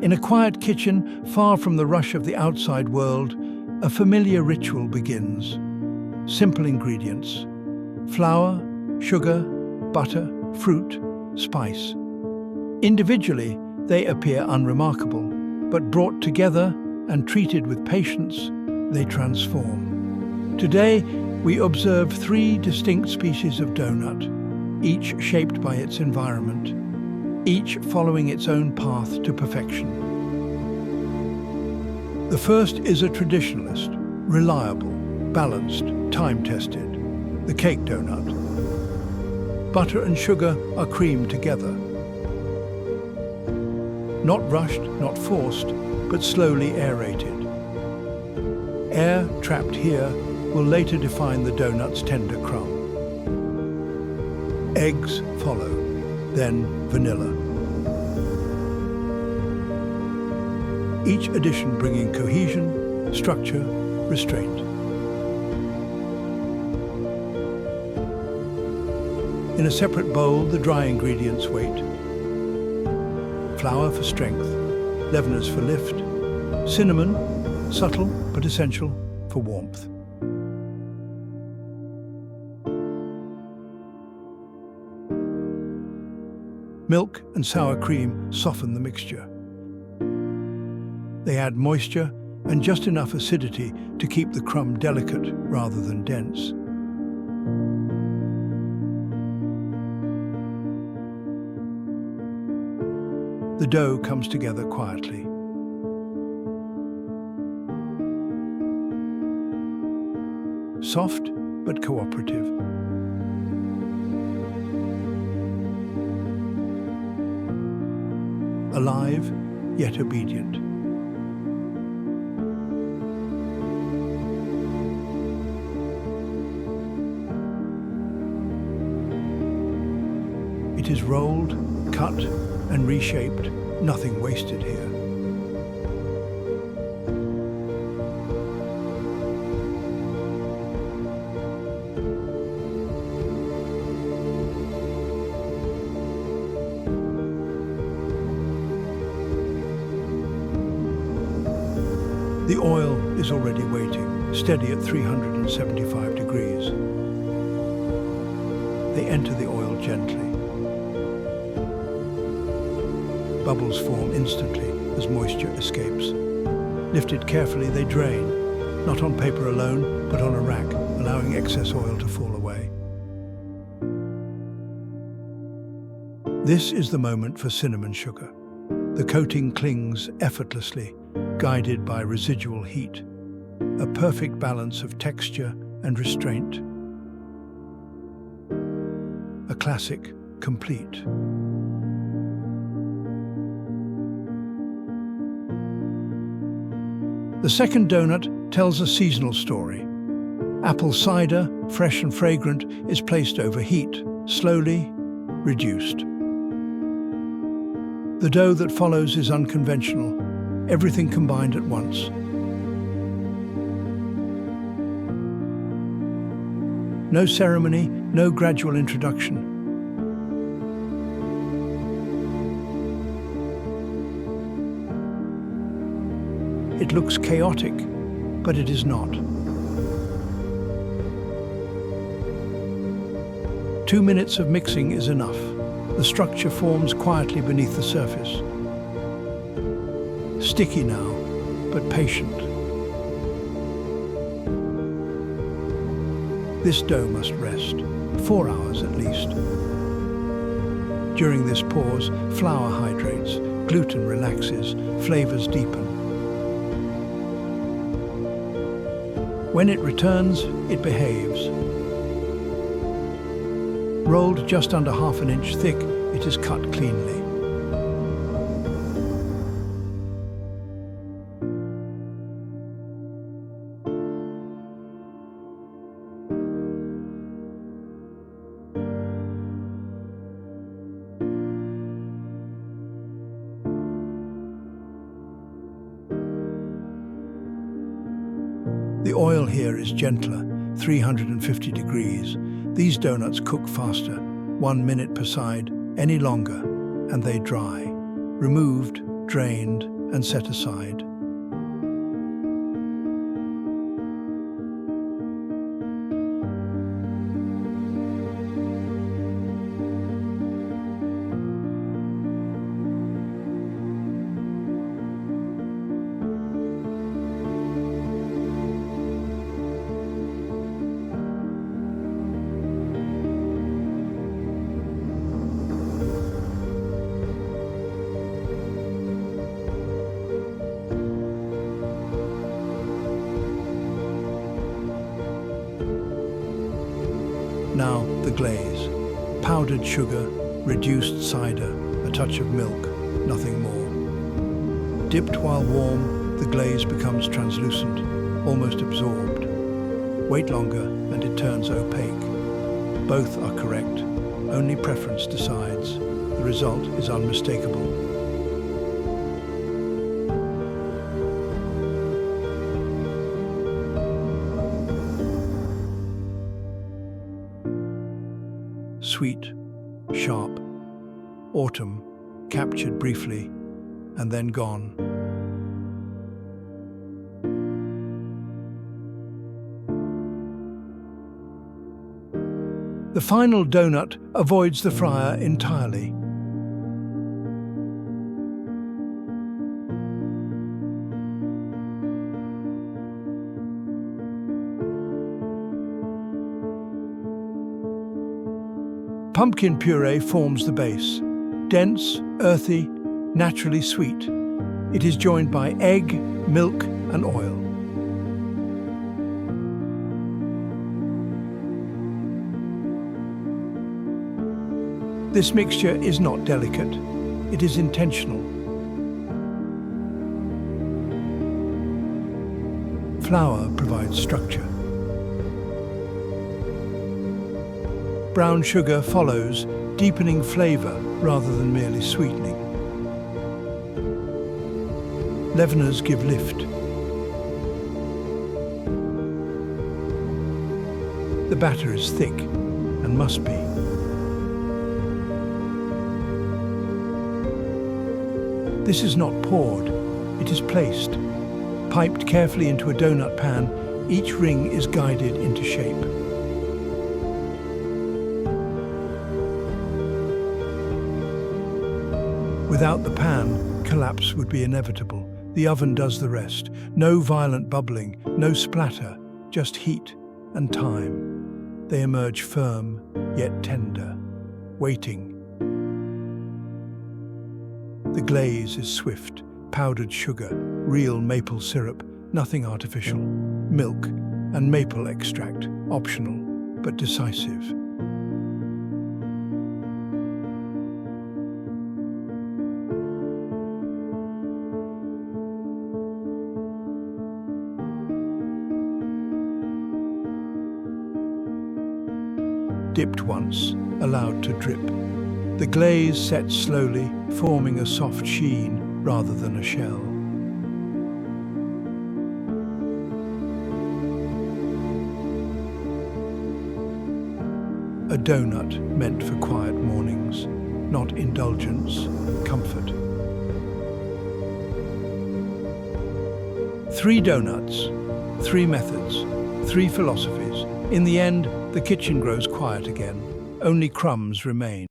In a quiet kitchen, far from the rush of the outside world, a familiar ritual begins. Simple ingredients: flour, sugar, butter, fruit, spice. Individually, they appear unremarkable, but brought together and treated with patience, they transform. Today, we observe 3 distinct species of donut, each shaped by its environment, each following its own path to perfection. The first is a traditionalist, reliable, balanced, time-tested, the cake donut. Butter and sugar are creamed together. Not rushed, not forced, but slowly aerated. Air trapped here will later define the donut's tender crumb. Eggs follow, then vanilla. Each addition bringing cohesion, structure, restraint. In a separate bowl, the dry ingredients wait. Flour for strength, leaveners for lift, cinnamon, subtle but essential for warmth. Milk and sour cream soften the mixture. They add moisture and just enough acidity to keep the crumb delicate rather than dense. The dough comes together quietly. Soft but cooperative. Alive yet obedient. It is rolled, cut, and reshaped, nothing wasted here. The oil is already waiting, steady at 375 degrees. They enter the oil gently. Bubbles form instantly as moisture escapes. Lifted carefully, they drain, not on paper alone, but on a rack, allowing excess oil to fall away. This is the moment for cinnamon sugar. The coating clings effortlessly, guided by residual heat, a perfect balance of texture and restraint. A classic complete. The second donut tells a seasonal story. Apple cider, fresh and fragrant, is placed over heat, slowly reduced. The dough that follows is unconventional, everything combined at once. No ceremony, no gradual introduction. It looks chaotic, but it is not. 2 minutes of mixing is enough. The structure forms quietly beneath the surface. Sticky now, but patient. This dough must rest, 4 hours at least. During this pause, flour hydrates, gluten relaxes, flavors deepen. When it returns, it behaves. Rolled just under ½ an inch thick, it is cut cleanly. The oil here is gentler, 350 degrees. These donuts cook faster, 1 minute per side, any longer, and they dry. Removed, drained, and set aside. Now the glaze. Powdered sugar, reduced cider, a touch of milk, nothing more. Dipped while warm, the glaze becomes translucent, almost absorbed. Wait longer and it turns opaque. Both are correct, only preference decides. The result is unmistakable. Sweet, sharp, autumn, captured briefly, and then gone. The final donut avoids the fryer entirely. Pumpkin puree forms the base. Dense, earthy, naturally sweet. It is joined by egg, milk, and oil. This mixture is not delicate. It is intentional. Flour provides structure. Brown sugar follows, deepening flavor rather than merely sweetening. Leaveners give lift. The batter is thick and must be. This is not poured, it is placed. Piped carefully into a donut pan, each ring is guided into shape. Without the pan, collapse would be inevitable. The oven does the rest. No violent bubbling, no splatter, just heat and time. They emerge firm, yet tender, waiting. The glaze is swift, powdered sugar, real maple syrup, nothing artificial. Milk and maple extract, optional, but decisive. Dipped once, allowed to drip. The glaze sets slowly, forming a soft sheen rather than a shell. A donut meant for quiet mornings, not indulgence, comfort. 3 donuts, 3 methods, 3 philosophies. In the end, the kitchen grows quiet again. Only crumbs remain.